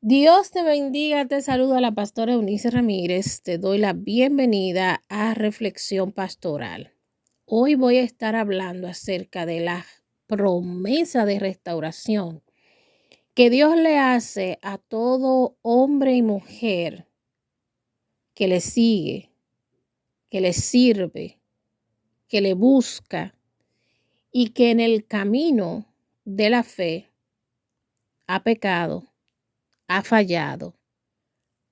Dios te bendiga, te saluda la pastora Eunice Ramírez, te doy la bienvenida a Reflexión Pastoral. Hoy voy a estar hablando acerca de la promesa de restauración que Dios le hace a todo hombre y mujer que le sigue, que le sirve, que le busca y que en el camino de la fe ha pecado, ha fallado,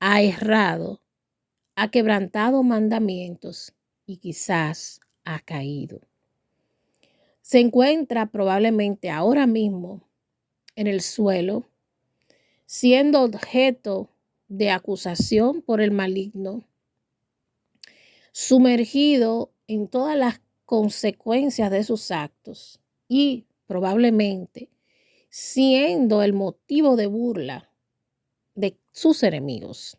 ha errado, ha quebrantado mandamientos y quizás ha caído. Se encuentra probablemente ahora mismo en el suelo, siendo objeto de acusación por el maligno, sumergido en todas las consecuencias de sus actos y probablemente siendo el motivo de burla de sus enemigos.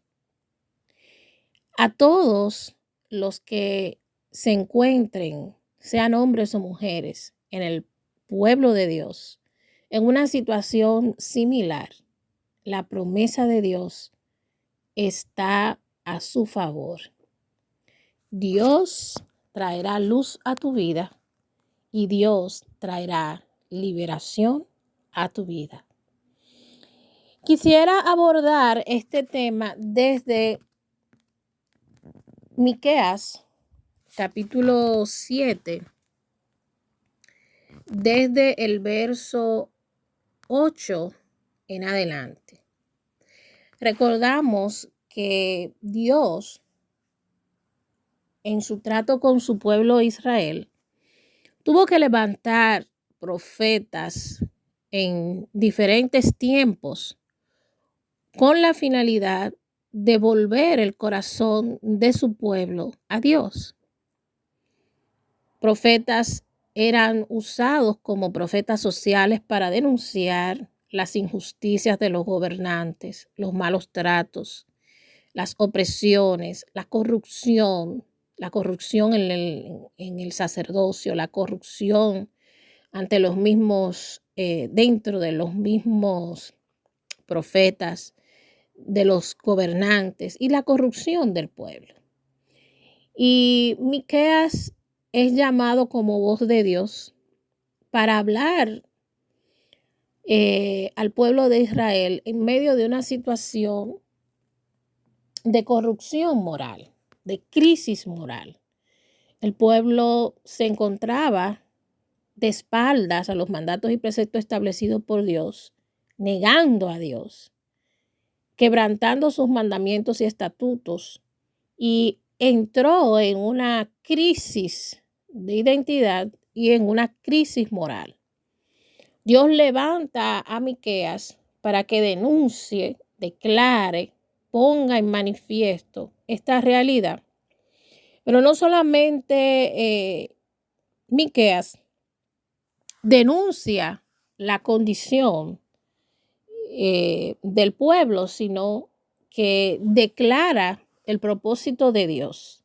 A todos los que se encuentren, sean hombres o mujeres, en el pueblo de Dios, en una situación similar, la promesa de Dios está a su favor. Dios traerá luz a tu vida y Dios traerá liberación a tu vida. Quisiera abordar este tema desde Miqueas, capítulo 7, desde el verso 8 en adelante. Recordamos que Dios, en su trato con su pueblo Israel, tuvo que levantar profetas en diferentes tiempos con la finalidad de volver el corazón de su pueblo a Dios. Profetas eran usados como profetas sociales para denunciar las injusticias de los gobernantes, los malos tratos, las opresiones, la corrupción en el sacerdocio, la corrupción ante los mismos, dentro de los mismos profetas, de los gobernantes y la corrupción del pueblo. Y Miqueas es llamado como voz de Dios para hablar al pueblo de Israel en medio de una situación de corrupción moral, de crisis moral. El pueblo se encontraba de espaldas a los mandatos y preceptos establecidos por Dios, negando a Dios, quebrantando sus mandamientos y estatutos, y entró en una crisis de identidad y en una crisis moral. Dios levanta a Miqueas para que denuncie, declare, ponga en manifiesto esta realidad. Pero no solamente Miqueas denuncia la condición del pueblo, sino que declara el propósito de Dios.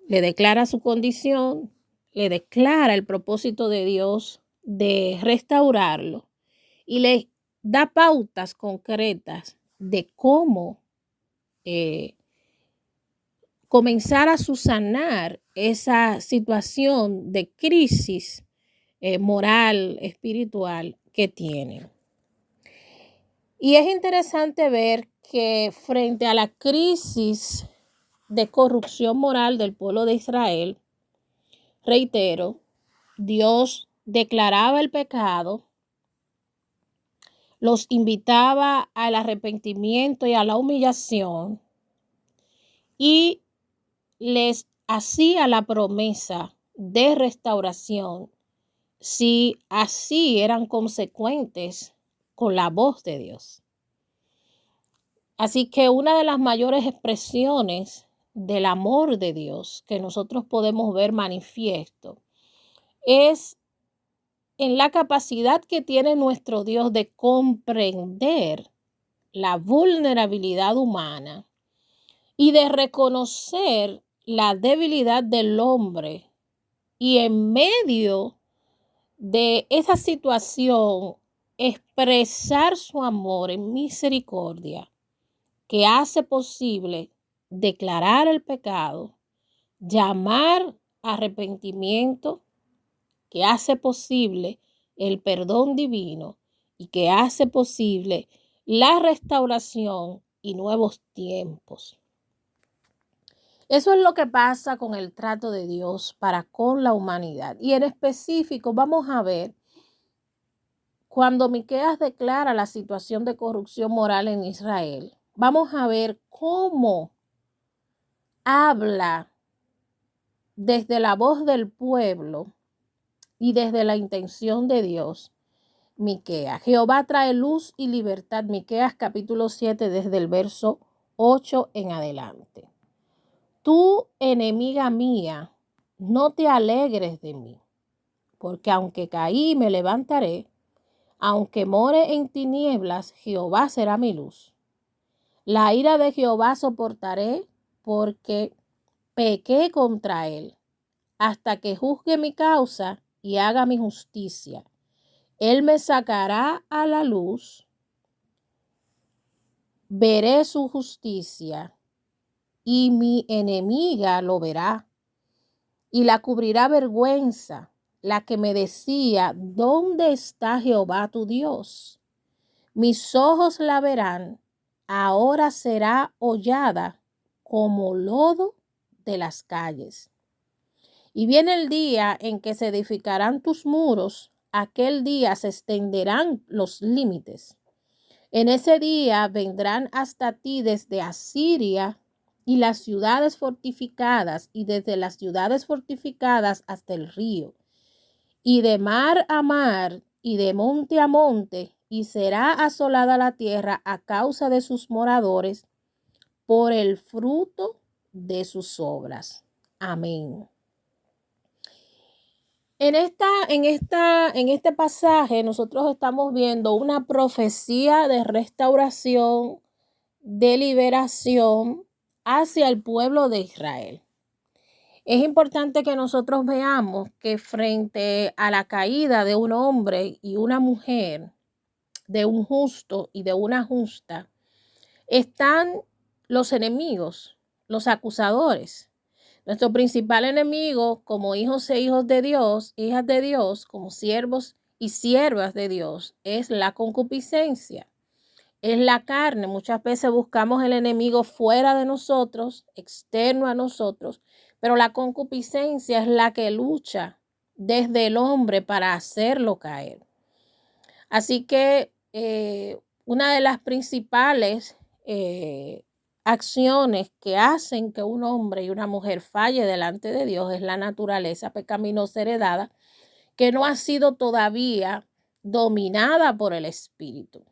Le declara su condición, le declara el propósito de Dios de restaurarlo y le da pautas concretas de cómo comenzar a subsanar esa situación de crisis moral, espiritual que tienen. Y es interesante ver que frente a la crisis de corrupción moral del pueblo de Israel, reitero, Dios declaraba el pecado, los invitaba al arrepentimiento y a la humillación y les hacía la promesa de restauración si así eran consecuentes con la voz de Dios. Así que una de las mayores expresiones del amor de Dios que nosotros podemos ver manifiesto es en la capacidad que tiene nuestro Dios de comprender la vulnerabilidad humana y de reconocer la debilidad del hombre, y en medio de esa situación expresar su amor en misericordia, que hace posible declarar el pecado, llamar a arrepentimiento, que hace posible el perdón divino y que hace posible la restauración y nuevos tiempos. Eso es lo que pasa con el trato de Dios para con la humanidad. Y en específico vamos a ver cuando Miqueas declara la situación de corrupción moral en Israel. Vamos a ver cómo habla desde la voz del pueblo y desde la intención de Dios. Miqueas. Jehová trae luz y libertad. Miqueas capítulo 7 desde el verso 8 en adelante. Tú, enemiga mía, no te alegres de mí, porque aunque caí me levantaré, aunque more en tinieblas, Jehová será mi luz. La ira de Jehová soportaré, porque pequé contra él, hasta que juzgue mi causa y haga mi justicia. Él me sacará a la luz, veré su justicia, y mi enemiga lo verá, y la cubrirá vergüenza, la que me decía, ¿dónde está Jehová tu Dios? Mis ojos la verán, ahora será hollada como lodo de las calles. Y viene el día en que se edificarán tus muros, aquel día se extenderán los límites. En ese día vendrán hasta ti desde Asiria y las ciudades fortificadas, y desde las ciudades fortificadas hasta el río, y de mar a mar, y de monte a monte, y será asolada la tierra a causa de sus moradores, por el fruto de sus obras. Amén. En este pasaje nosotros estamos viendo una profecía de restauración, de liberación hacia el pueblo de Israel. Es importante que nosotros veamos que frente a la caída de un hombre y una mujer, de un justo y de una justa, están los enemigos, los acusadores. Nuestro principal enemigo como hijos e hijos de Dios, hijas de Dios, como siervos y siervas de Dios, es la concupiscencia, es la carne. Muchas veces buscamos el enemigo fuera de nosotros, externo a nosotros, pero la concupiscencia es la que lucha desde el hombre para hacerlo caer. Así que una de las principales acciones que hacen que un hombre y una mujer falle delante de Dios es la naturaleza pecaminosa heredada, que no ha sido todavía dominada por el espíritu.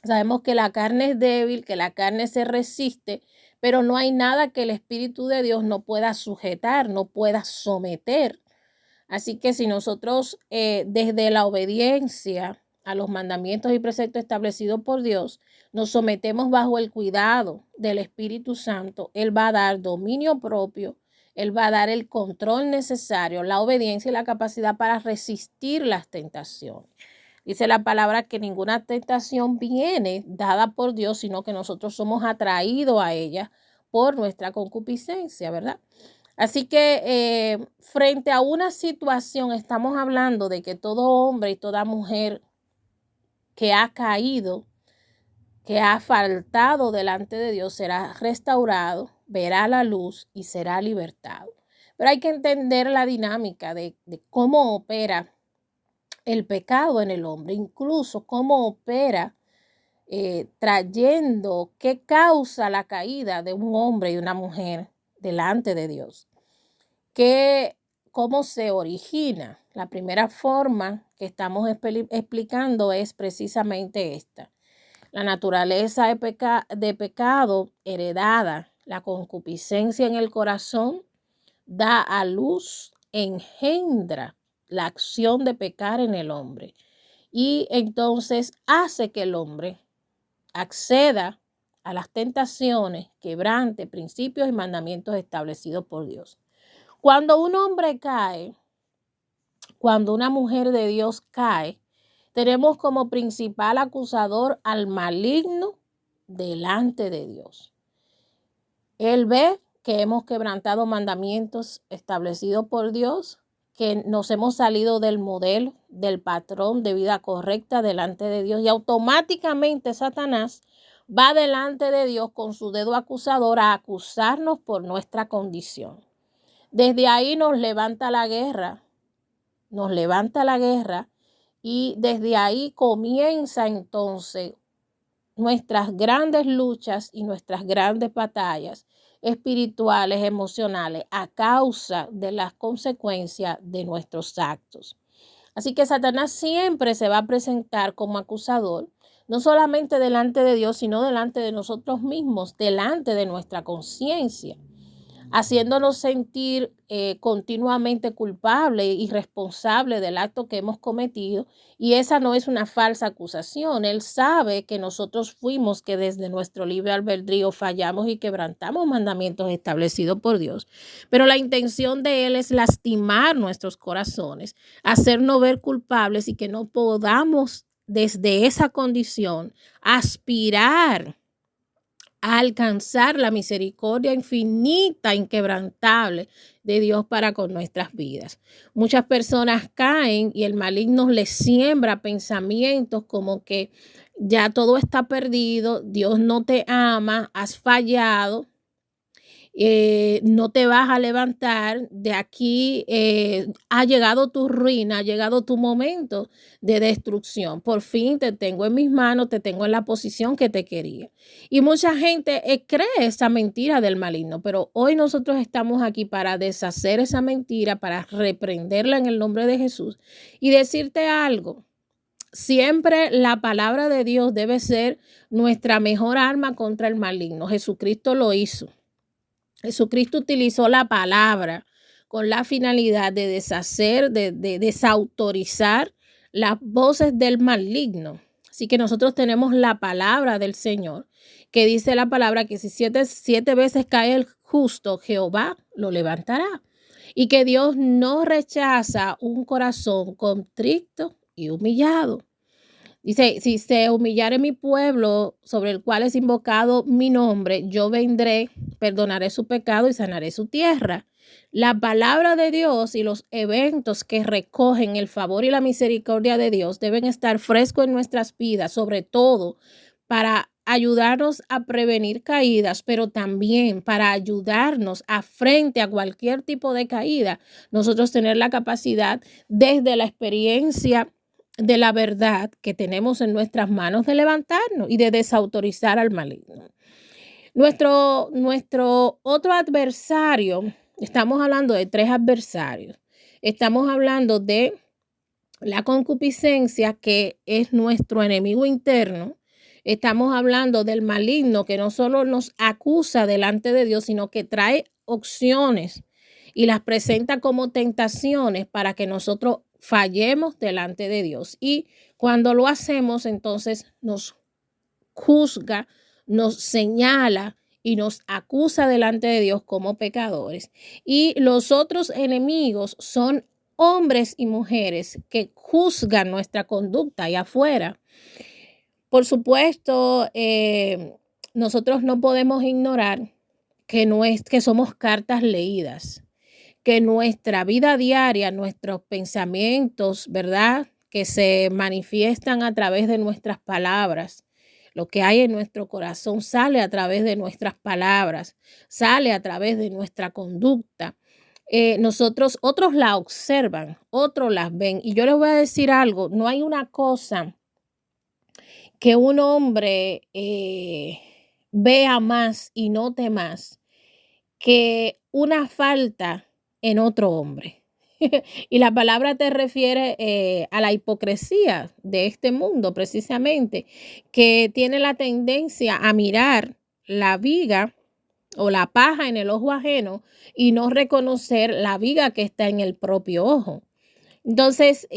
Sabemos que la carne es débil, que la carne se resiste, pero no hay nada que el Espíritu de Dios no pueda sujetar, no pueda someter. Así que si nosotros desde la obediencia a los mandamientos y preceptos establecidos por Dios, nos sometemos bajo el cuidado del Espíritu Santo, Él va a dar dominio propio, Él va a dar el control necesario, la obediencia y la capacidad para resistir las tentaciones. Dice la palabra que ninguna tentación viene dada por Dios, sino que nosotros somos atraídos a ella por nuestra concupiscencia, ¿verdad? Así que frente a una situación, estamos hablando de que todo hombre y toda mujer que ha caído, que ha faltado delante de Dios, será restaurado, verá la luz y será libertado. Pero hay que entender la dinámica de cómo opera el pecado en el hombre, incluso cómo opera trayendo, qué causa la caída de un hombre y una mujer delante de Dios. ¿Cómo se origina? La primera forma que estamos explicando es precisamente esta. La naturaleza de pecado heredada, la concupiscencia en el corazón, da a luz, engendra la acción de pecar en el hombre y entonces hace que el hombre acceda a las tentaciones, quebrante principios y mandamientos establecidos por Dios. Cuando un hombre cae, cuando una mujer de Dios cae, tenemos como principal acusador al maligno delante de Dios. Él ve que hemos quebrantado mandamientos establecidos por Dios, que nos hemos salido del modelo, del patrón de vida correcta delante de Dios, y automáticamente Satanás va delante de Dios con su dedo acusador a acusarnos por nuestra condición. Desde ahí nos levanta la guerra, y desde ahí comienza entonces nuestras grandes luchas y nuestras grandes batallas espirituales, emocionales, a causa de las consecuencias de nuestros actos. Así que Satanás siempre se va a presentar como acusador, no solamente delante de Dios, sino delante de nosotros mismos, delante de nuestra conciencia, haciéndonos sentir continuamente culpables y responsables del acto que hemos cometido. Y esa no es una falsa acusación. Él sabe que nosotros fuimos que desde nuestro libre albedrío fallamos y quebrantamos mandamientos establecidos por Dios. Pero la intención de él es lastimar nuestros corazones, hacernos ver culpables y que no podamos desde esa condición aspirar a alcanzar la misericordia infinita, inquebrantable de Dios para con nuestras vidas. Muchas personas caen y el maligno les siembra pensamientos como que ya todo está perdido, Dios no te ama, has fallado. No te vas a levantar, de aquí ha llegado tu ruina, ha llegado tu momento de destrucción. Por fin te tengo en mis manos, te tengo en la posición que te quería. Y mucha gente cree esa mentira del maligno, pero hoy nosotros estamos aquí para deshacer esa mentira, para reprenderla en el nombre de Jesús y decirte algo. Siempre la palabra de Dios debe ser nuestra mejor arma contra el maligno. Jesucristo lo hizo. Jesucristo utilizó la palabra con la finalidad de deshacer, de desautorizar las voces del maligno. Así que nosotros tenemos la palabra del Señor, que dice la palabra que si siete veces cae el justo, Jehová lo levantará. Y que Dios no rechaza un corazón contrito y humillado. Dice, si se humillare mi pueblo sobre el cual es invocado mi nombre, yo vendré, perdonaré su pecado y sanaré su tierra. La palabra de Dios y los eventos que recogen el favor y la misericordia de Dios deben estar frescos en nuestras vidas, sobre todo para ayudarnos a prevenir caídas, pero también para ayudarnos a frente a cualquier tipo de caída, nosotros tener la capacidad desde la experiencia de la verdad que tenemos en nuestras manos de levantarnos y de desautorizar al maligno. Nuestro otro adversario, estamos hablando de 3 adversarios. Estamos hablando de la concupiscencia, que es nuestro enemigo interno. Estamos hablando del maligno, que no solo nos acusa delante de Dios, sino que trae opciones y las presenta como tentaciones para que nosotros fallemos delante de Dios. Y cuando lo hacemos, entonces nos juzga, nos señala y nos acusa delante de Dios como pecadores. Y los otros enemigos son hombres y mujeres que juzgan nuestra conducta allá afuera. Por supuesto, nosotros no podemos ignorar que somos cartas leídas, que nuestra vida diaria, nuestros pensamientos, ¿verdad?, que se manifiestan a través de nuestras palabras, lo que hay en nuestro corazón sale a través de nuestras palabras, sale a través de nuestra conducta. Otros la observan, otros las ven. Y yo les voy a decir algo, no hay una cosa que un hombre vea más y note más que una falta en otro hombre. Y la palabra te refiere a la hipocresía de este mundo, precisamente, que tiene la tendencia a mirar la viga o la paja en el ojo ajeno y no reconocer la viga que está en el propio ojo. Entonces,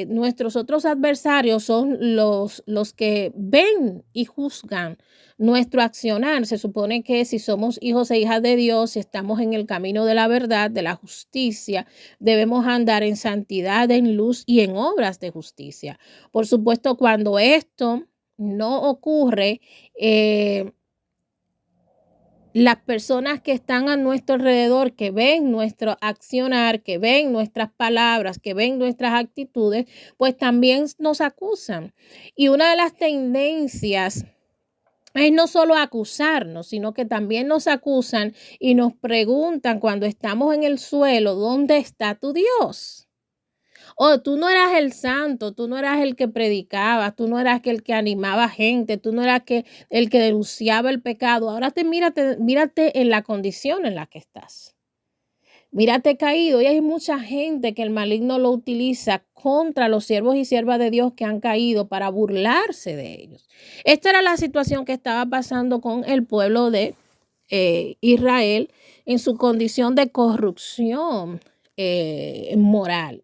nuestros otros adversarios son los que ven y juzgan nuestro accionar. Se supone que si somos hijos e hijas de Dios, si estamos en el camino de la verdad, de la justicia, debemos andar en santidad, en luz y en obras de justicia. Por supuesto, cuando esto no ocurre, las personas que están a nuestro alrededor, que ven nuestro accionar, que ven nuestras palabras, que ven nuestras actitudes, pues también nos acusan. Y una de las tendencias es no solo acusarnos, sino que también nos acusan y nos preguntan cuando estamos en el suelo, ¿dónde está tu Dios? Oh, tú no eras el santo, tú no eras el que predicaba, tú no eras el que animaba gente, tú no eras el que denunciaba el pecado. Ahora mírate en la condición en la que estás. Mírate caído. Y hay mucha gente que el maligno lo utiliza contra los siervos y siervas de Dios que han caído para burlarse de ellos. Esta era la situación que estaba pasando con el pueblo de Israel en su condición de corrupción moral.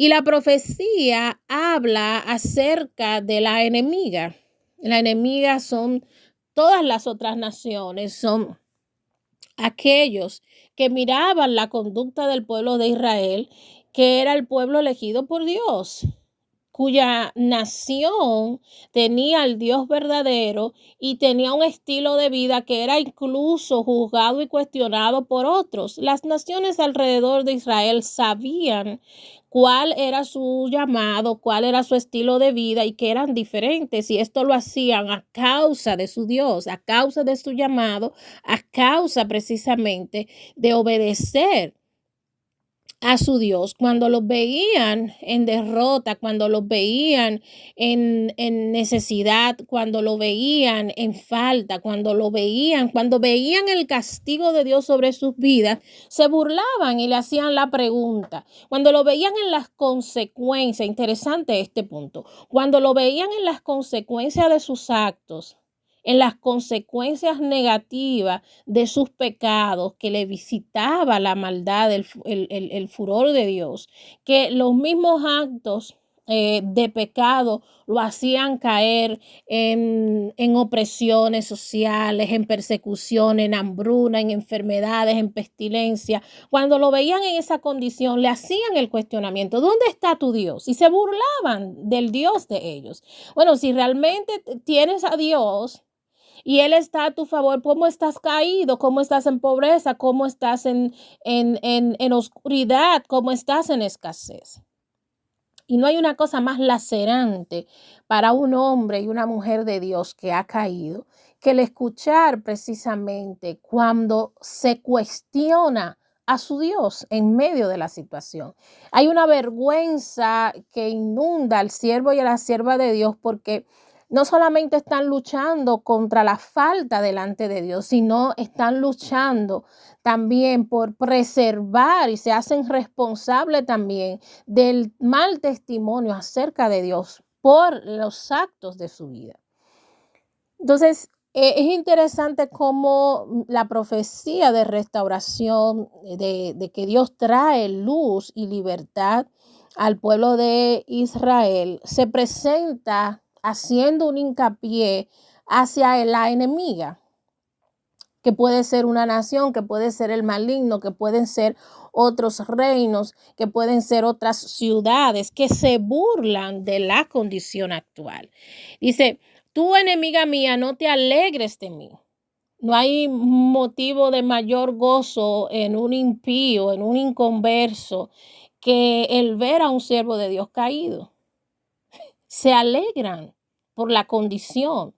Y la profecía habla acerca de la enemiga. La enemiga son todas las otras naciones, son aquellos que miraban la conducta del pueblo de Israel, que era el pueblo elegido por Dios, cuya nación tenía al Dios verdadero y tenía un estilo de vida que era incluso juzgado y cuestionado por otros. Las naciones alrededor de Israel sabían cuál era su llamado, cuál era su estilo de vida y que eran diferentes. Y esto lo hacían a causa de su Dios, a causa de su llamado, a causa precisamente de obedecer a su Dios. Cuando los veían en derrota, cuando los veían en necesidad, cuando lo veían en falta, cuando veían el castigo de Dios sobre sus vidas, se burlaban y le hacían la pregunta. Cuando lo veían en las consecuencias, interesante este punto, cuando lo veían en las consecuencias de sus actos, en las consecuencias negativas de sus pecados, que le visitaba la maldad, el furor de Dios, que los mismos actos de pecado lo hacían caer en opresiones sociales, en persecución, en hambruna, en enfermedades, en pestilencia. Cuando lo veían en esa condición, le hacían el cuestionamiento: ¿dónde está tu Dios? Y se burlaban del Dios de ellos. Bueno, si realmente tienes a Dios y Él está a tu favor, ¿cómo estás caído? ¿Cómo estás en pobreza? ¿Cómo estás en oscuridad? ¿Cómo estás en escasez? Y no hay una cosa más lacerante para un hombre y una mujer de Dios que ha caído que el escuchar precisamente cuando se cuestiona a su Dios en medio de la situación. Hay una vergüenza que inunda al siervo y a la sierva de Dios, porque no solamente están luchando contra la falta delante de Dios, sino están luchando también por preservar y se hacen responsables también del mal testimonio acerca de Dios por los actos de su vida. Entonces, es interesante cómo la profecía de restauración, de que Dios trae luz y libertad al pueblo de Israel, se presenta haciendo un hincapié hacia la enemiga, que puede ser una nación, que puede ser el maligno, que pueden ser otros reinos, que pueden ser otras ciudades que se burlan de la condición actual. Dice: tú, enemiga mía, no te alegres de mí. No hay motivo de mayor gozo en un impío, en un inconverso, que el ver a un siervo de Dios caído. Se alegran por la condición,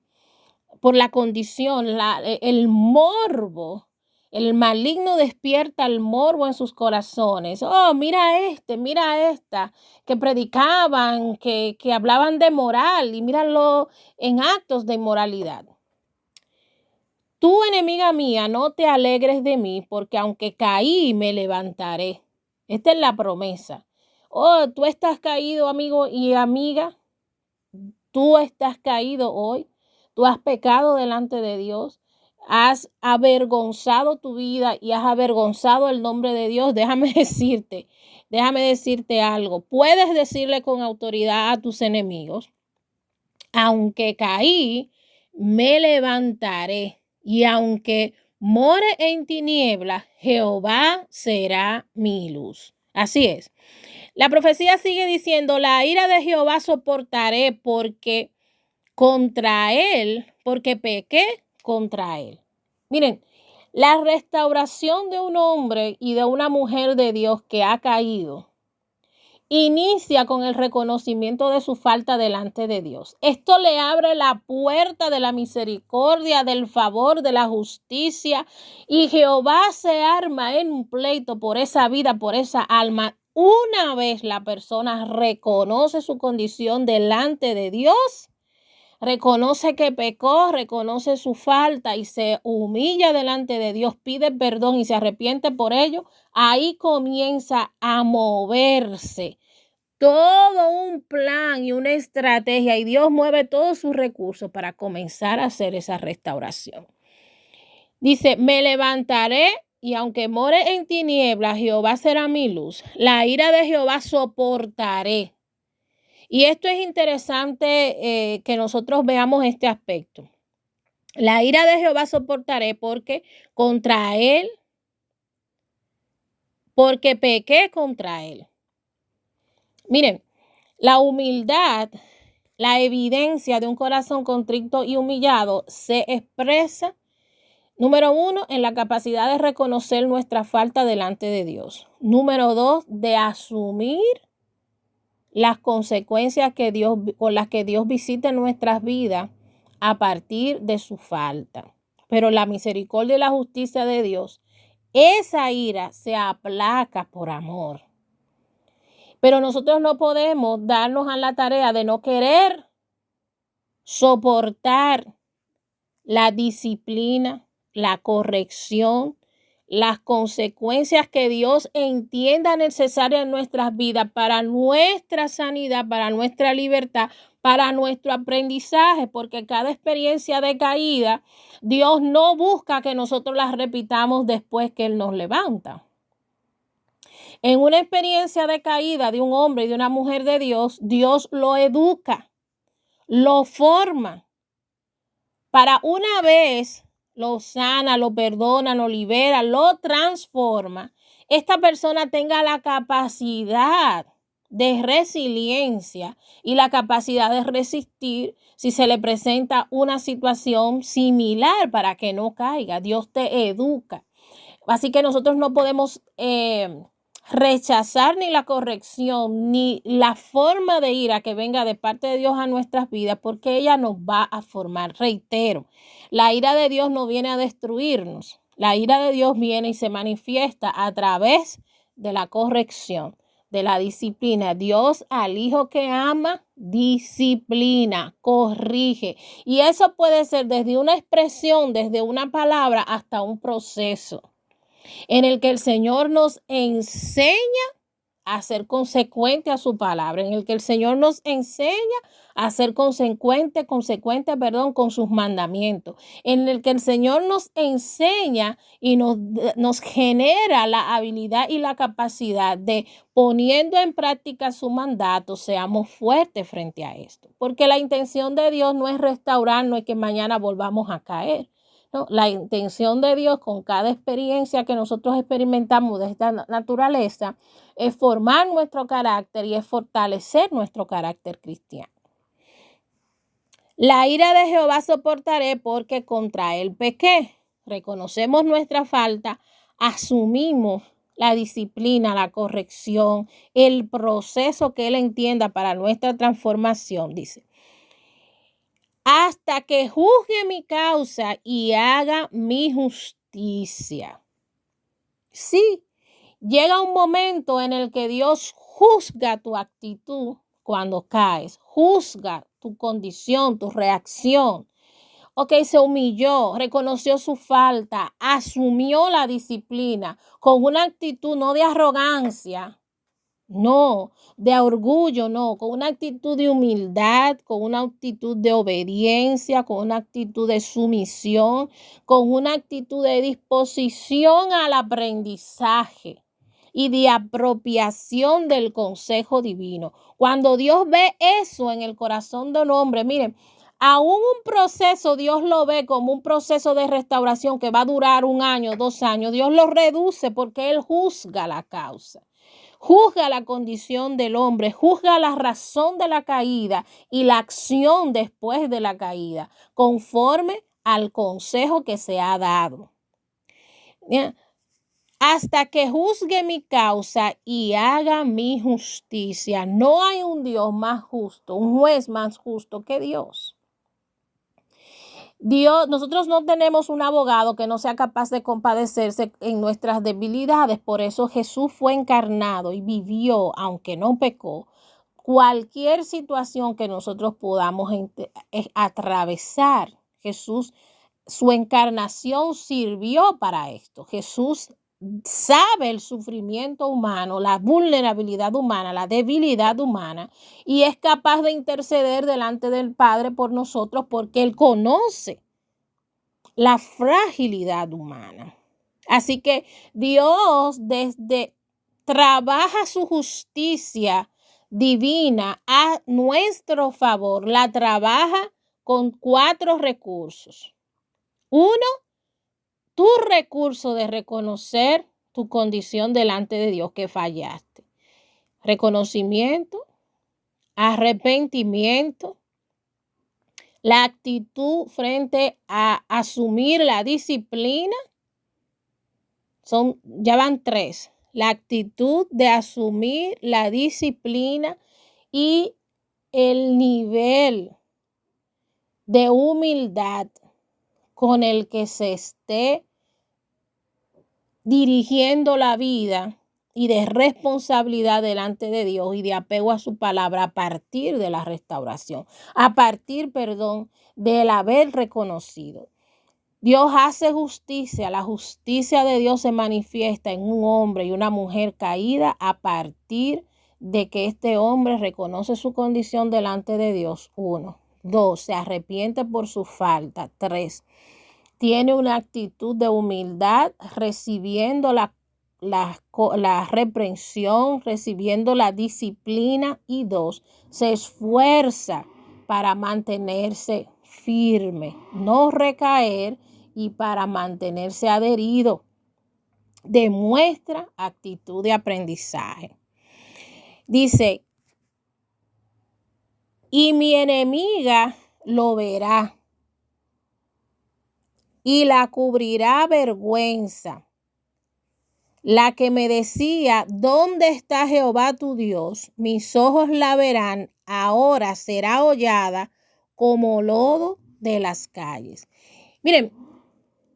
el morbo. El maligno despierta el morbo en sus corazones. Oh, mira mira esta, que predicaban, que hablaban de moral, y míralo en actos de inmoralidad. Tú, enemiga mía, no te alegres de mí, porque aunque caí, me levantaré. Esta es la promesa. Oh, tú estás caído, amigo y amiga. Tú estás caído hoy. Tú has pecado delante de Dios. has avergonzado tu vida y has avergonzado el nombre de Dios, déjame decirte algo. Puedes decirle con autoridad a tus enemigos: aunque caí, me levantaré, y aunque more en tinieblas, Jehová será mi luz. Así es. La profecía sigue diciendo: la ira de Jehová soportaré porque pequé contra él. Miren, la restauración de un hombre y de una mujer de Dios que ha caído inicia con el reconocimiento de su falta delante de Dios. Esto le abre la puerta de la misericordia, del favor, de la justicia, y Jehová se arma en un pleito por esa vida, por esa alma. Una vez la persona reconoce su condición delante de Dios, reconoce que pecó, reconoce su falta y se humilla delante de Dios, pide perdón y se arrepiente por ello, ahí comienza a moverse todo un plan y una estrategia, y Dios mueve todos sus recursos para comenzar a hacer esa restauración. Dice: me levantaré, y aunque more en tinieblas, Jehová será mi luz. La ira de Jehová soportaré. Y esto es interesante que nosotros veamos este aspecto. La ira de Jehová soportaré porque pequé contra él. Miren, la humildad, la evidencia de un corazón contrito y humillado se expresa, número 1, en la capacidad de reconocer nuestra falta delante de Dios. Número 2, de asumir las consecuencias con las que Dios visita nuestras vidas a partir de su falta. Pero la misericordia y la justicia de Dios, esa ira se aplaca por amor. Pero nosotros no podemos darnos a la tarea de no querer soportar la disciplina, la corrección, las consecuencias que Dios entienda necesarias en nuestras vidas para nuestra sanidad, para nuestra libertad, para nuestro aprendizaje, porque cada experiencia de caída, Dios no busca que nosotros las repitamos después que Él nos levanta. En una experiencia de caída de un hombre y de una mujer de Dios, Dios lo educa, lo forma, para una vez lo sana, lo perdona, lo libera, lo transforma, esta persona tenga la capacidad de resiliencia y la capacidad de resistir si se le presenta una situación similar, para que no caiga. Dios te educa. Así que nosotros no podemos rechazar ni la corrección ni la forma de ira que venga de parte de Dios a nuestras vidas, porque ella nos va a formar. Reitero, la ira de Dios no viene a destruirnos. La ira de Dios viene y se manifiesta a través de la corrección, de la disciplina. Dios al hijo que ama, disciplina, corrige. Y eso puede ser desde una expresión, desde una palabra, hasta un proceso en el que el Señor nos enseña a ser consecuente a su palabra, en el que el Señor nos enseña a ser consecuente con sus mandamientos, en el que el Señor nos enseña y nos genera la habilidad y la capacidad de, poniendo en práctica su mandato, seamos fuertes frente a esto. Porque la intención de Dios no es restaurarnos y que mañana volvamos a caer. No, la intención de Dios con cada experiencia que nosotros experimentamos de esta naturaleza es formar nuestro carácter y es fortalecer nuestro carácter cristiano. La ira de Jehová soportaré porque contra él pequé. Reconocemos nuestra falta, asumimos la disciplina, la corrección, el proceso que él entienda para nuestra transformación, dice: hasta que juzgue mi causa y haga mi justicia. Sí, llega un momento en el que Dios juzga tu actitud cuando caes, juzga tu condición, tu reacción. Ok, se humilló, reconoció su falta, asumió la disciplina con una actitud no de arrogancia, no, de orgullo, no, con una actitud de humildad, con una actitud de obediencia, con una actitud de sumisión, con una actitud de disposición al aprendizaje y de apropiación del consejo divino. Cuando Dios ve eso en el corazón del hombre, miren, aún un proceso Dios lo ve como un proceso de restauración que va a durar 1 año, 2 años. Dios lo reduce porque Él juzga la causa. Juzga la condición del hombre, juzga la razón de la caída y la acción después de la caída, conforme al consejo que se ha dado. Hasta que juzgue mi causa y haga mi justicia. No hay un Dios más justo, un juez más justo que Dios. Nosotros no tenemos un abogado que no sea capaz de compadecerse en nuestras debilidades. Por eso Jesús fue encarnado y vivió, aunque no pecó, cualquier situación que nosotros podamos atravesar. Jesús, su encarnación sirvió para esto. Jesús sabe el sufrimiento humano, la vulnerabilidad humana, la debilidad humana, y es capaz de interceder delante del Padre por nosotros porque Él conoce la fragilidad humana. Así que Dios trabaja su justicia divina a nuestro favor, la trabaja con 4 recursos. 1, tu recurso de reconocer tu condición delante de Dios que fallaste. Reconocimiento, arrepentimiento, la actitud frente a asumir la disciplina. Ya van 3. La actitud de asumir la disciplina y el nivel de humildad con el que se esté dirigiendo la vida y de responsabilidad delante de Dios y de apego a su palabra a partir de la restauración, a partir, del haber reconocido. Dios hace justicia, la justicia de Dios se manifiesta en un hombre y una mujer caída a partir de que este hombre reconoce su condición delante de Dios. 1. 2. Se arrepiente por su falta. 3. Tiene una actitud de humildad, recibiendo la reprensión, recibiendo la disciplina. Y 2, se esfuerza para mantenerse firme, no recaer y para mantenerse adherido. Demuestra actitud de aprendizaje. Dice, y mi enemiga lo verá y la cubrirá vergüenza. La que me decía, ¿dónde está Jehová tu Dios? Mis ojos la verán, ahora será hollada como lodo de las calles. Miren,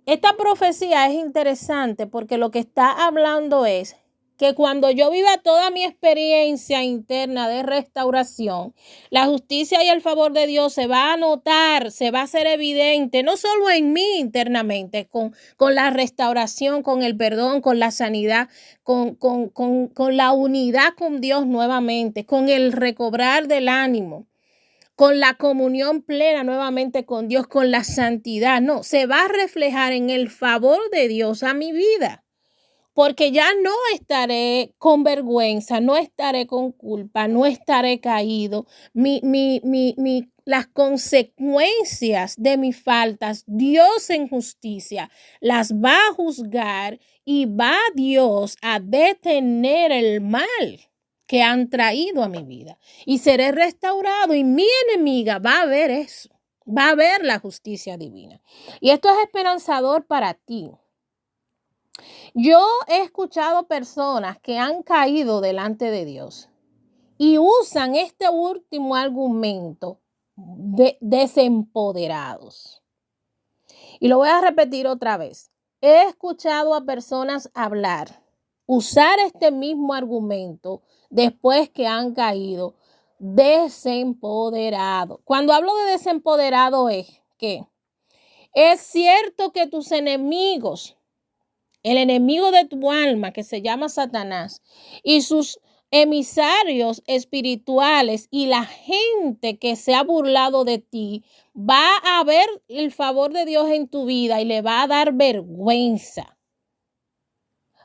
esta profecía es interesante porque lo que está hablando es que cuando yo viva toda mi experiencia interna de restauración, la justicia y el favor de Dios se va a notar, se va a hacer evidente, no solo en mí internamente, con la restauración, con el perdón, con la sanidad, con la unidad con Dios nuevamente, con el recobrar del ánimo, con la comunión plena nuevamente con Dios, con la santidad. No, se va a reflejar en el favor de Dios a mi vida. Porque ya no estaré con vergüenza, no estaré con culpa, no estaré caído. Las consecuencias de mis faltas, Dios en justicia las va a juzgar y va Dios a detener el mal que han traído a mi vida. Y seré restaurado y mi enemiga va a ver eso, va a ver la justicia divina. Y esto es esperanzador para ti. Yo he escuchado personas que han caído delante de Dios y usan este último argumento de desempoderados. Y lo voy a repetir otra vez. He escuchado a personas usar este mismo argumento después que han caído desempoderados. Cuando hablo de desempoderado es que es cierto que tus enemigos, el enemigo de tu alma, que se llama Satanás, y sus emisarios espirituales y la gente que se ha burlado de ti va a ver el favor de Dios en tu vida y le va a dar vergüenza.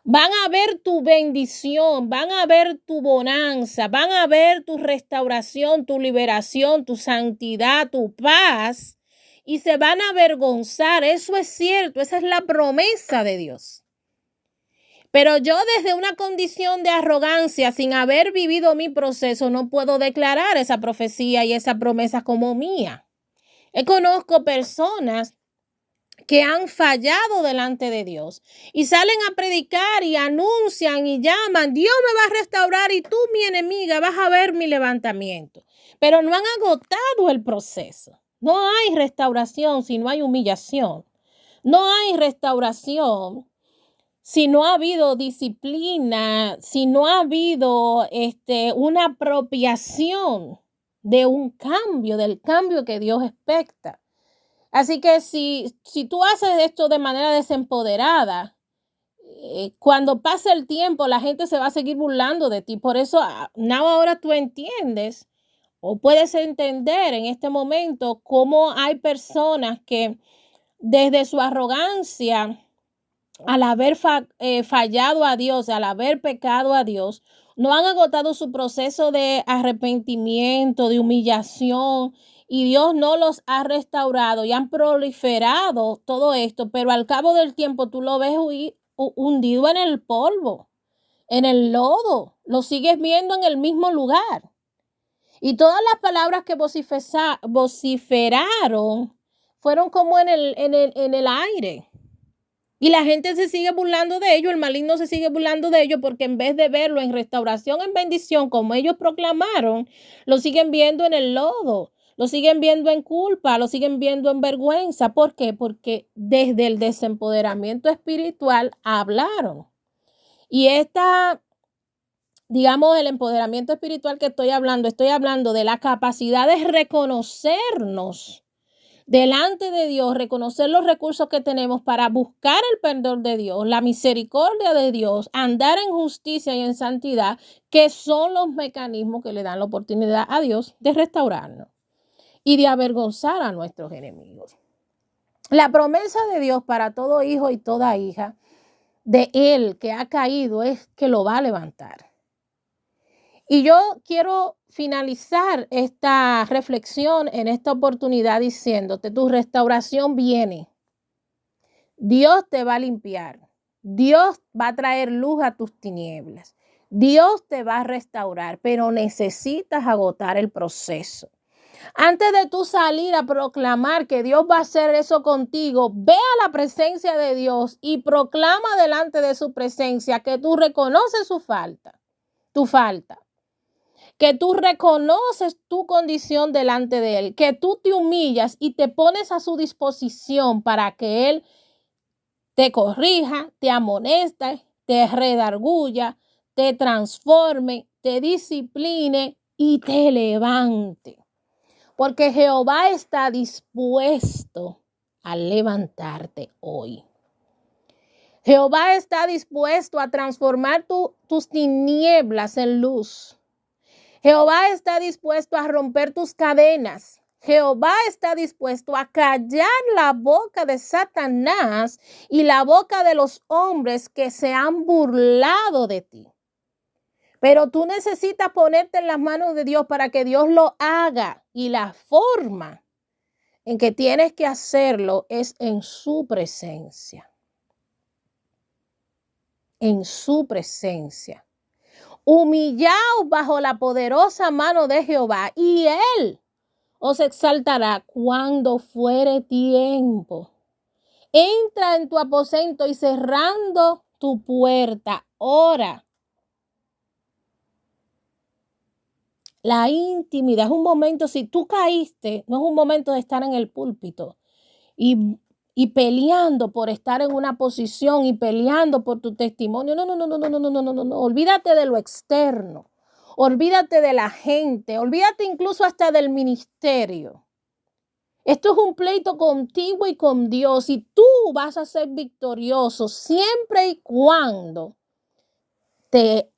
Van a ver tu bendición, van a ver tu bonanza, van a ver tu restauración, tu liberación, tu santidad, tu paz, y se van a avergonzar. Eso es cierto, esa es la promesa de Dios. Pero yo desde una condición de arrogancia, sin haber vivido mi proceso, no puedo declarar esa profecía y esa promesa como mía. Conozco personas que han fallado delante de Dios y salen a predicar y anuncian y llaman, Dios me va a restaurar y tú, mi enemiga, vas a ver mi levantamiento. Pero no han agotado el proceso. No hay restauración si no hay humillación. No hay restauración si no ha habido disciplina, si no ha habido una apropiación de un cambio, del cambio que Dios expecta. Así que si tú haces esto de manera desempoderada, cuando pase el tiempo, la gente se va a seguir burlando de ti. Por eso, ahora tú entiendes o puedes entender en este momento cómo hay personas que desde su arrogancia, al haber fallado a Dios, al haber pecado a Dios, no han agotado su proceso de arrepentimiento, de humillación, y Dios no los ha restaurado y han proliferado todo esto, pero al cabo del tiempo tú lo ves hundido en el polvo, en el lodo, lo sigues viendo en el mismo lugar. Y todas las palabras que vociferaron fueron como en el aire. Y la gente se sigue burlando de ellos, el maligno se sigue burlando de ellos porque en vez de verlo en restauración, en bendición, como ellos proclamaron, lo siguen viendo en el lodo, lo siguen viendo en culpa, lo siguen viendo en vergüenza. ¿Por qué? Porque desde el desempoderamiento espiritual hablaron. Y digamos, el empoderamiento espiritual que estoy hablando de la capacidad de reconocernos delante de Dios, reconocer los recursos que tenemos para buscar el perdón de Dios, la misericordia de Dios, andar en justicia y en santidad, que son los mecanismos que le dan la oportunidad a Dios de restaurarnos y de avergonzar a nuestros enemigos. La promesa de Dios para todo hijo y toda hija de él que ha caído es que lo va a levantar. Y yo quiero finalizar esta reflexión en esta oportunidad diciéndote, tu restauración viene. Dios te va a limpiar. Dios va a traer luz a tus tinieblas. Dios te va a restaurar, pero necesitas agotar el proceso. Antes de tú salir a proclamar que Dios va a hacer eso contigo, ve a la presencia de Dios y proclama delante de su presencia que tú reconoces tu falta. Que tú reconoces tu condición delante de Él, que tú te humillas y te pones a su disposición para que Él te corrija, te amoneste, te redarguya, te transforme, te discipline y te levante. Porque Jehová está dispuesto a levantarte hoy. Jehová está dispuesto a transformar tus tinieblas en luz. Jehová está dispuesto a romper tus cadenas. Jehová está dispuesto a callar la boca de Satanás y la boca de los hombres que se han burlado de ti. Pero tú necesitas ponerte en las manos de Dios para que Dios lo haga. Y la forma en que tienes que hacerlo es en su presencia. En su presencia. Humillaos bajo la poderosa mano de Jehová y Él os exaltará cuando fuere tiempo. Entra en tu aposento y cerrando tu puerta, ora. La intimidad es un momento, si tú caíste, no es un momento de estar en el púlpito y peleando por estar en una posición y peleando por tu testimonio. No. Olvídate de lo externo. Olvídate de la gente. Olvídate incluso hasta del ministerio. Esto es un pleito contigo y con Dios y tú vas a ser victorioso siempre y cuando te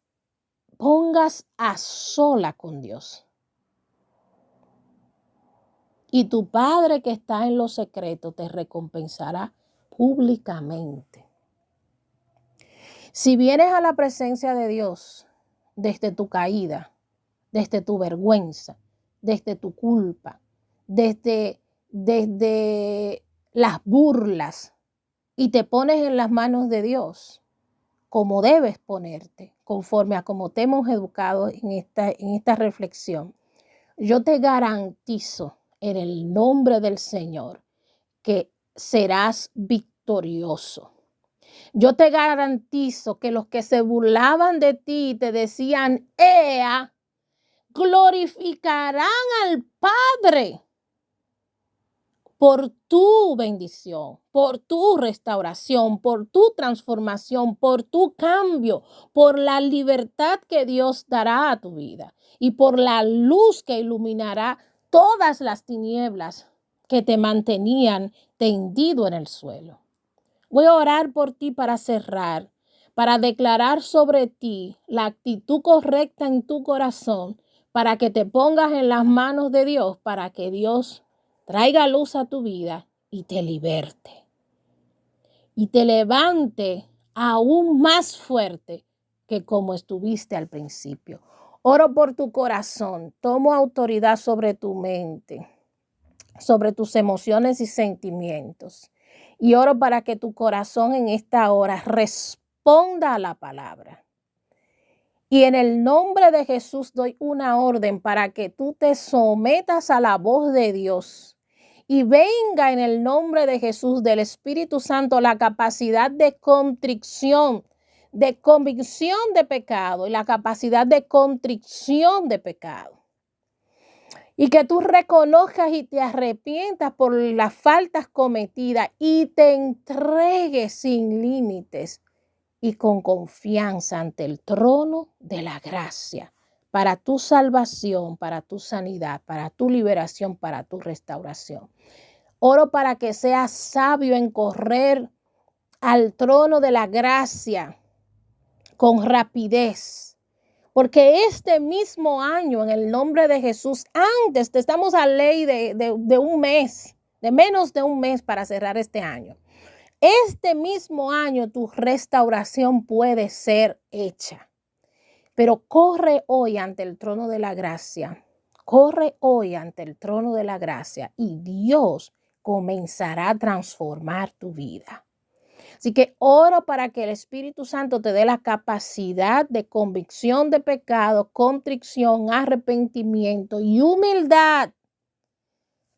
pongas a sola con Dios. Y tu Padre que está en lo secreto te recompensará públicamente. Si vienes a la presencia de Dios desde tu caída, desde tu vergüenza, desde tu culpa, desde las burlas, y te pones en las manos de Dios, como debes ponerte, conforme a como te hemos educado en esta reflexión, yo te garantizo en el nombre del Señor que serás victorioso. Yo te garantizo que los que se burlaban de ti y te decían, ¡ea!, glorificarán al Padre por tu bendición, por tu restauración, por tu transformación, por tu cambio, por la libertad que Dios dará a tu vida y por la luz que iluminará todas las tinieblas que te mantenían tendido en el suelo. Voy a orar por ti para cerrar, para declarar sobre ti la actitud correcta en tu corazón, para que te pongas en las manos de Dios, para que Dios traiga luz a tu vida y te liberte. Y te levante aún más fuerte que como estuviste al principio. Oro por tu corazón, tomo autoridad sobre tu mente, sobre tus emociones y sentimientos. Y oro para que tu corazón en esta hora responda a la palabra. Y en el nombre de Jesús doy una orden para que tú te sometas a la voz de Dios. Y venga en el nombre de Jesús, del Espíritu Santo, la capacidad de contrición, de convicción de pecado y la capacidad de contrición de pecado. Y que tú reconozcas y te arrepientas por las faltas cometidas y te entregues sin límites y con confianza ante el trono de la gracia para tu salvación, para tu sanidad, para tu liberación, para tu restauración. Oro para que seas sabio en correr al trono de la gracia con rapidez. Porque este mismo año, en el nombre de Jesús, estamos a ley de un mes, de menos de un mes para cerrar este año. Este mismo año tu restauración puede ser hecha. Pero corre hoy ante el trono de la gracia. Corre hoy ante el trono de la gracia y Dios comenzará a transformar tu vida. Así que oro para que el Espíritu Santo te dé la capacidad de convicción de pecado, contrición, arrepentimiento y humildad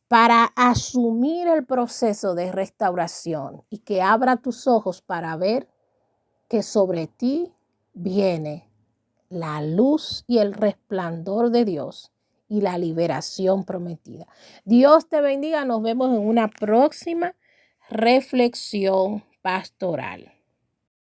para asumir el proceso de restauración y que abra tus ojos para ver que sobre ti viene la luz y el resplandor de Dios y la liberación prometida. Dios te bendiga. Nos vemos en una próxima reflexión pastoral.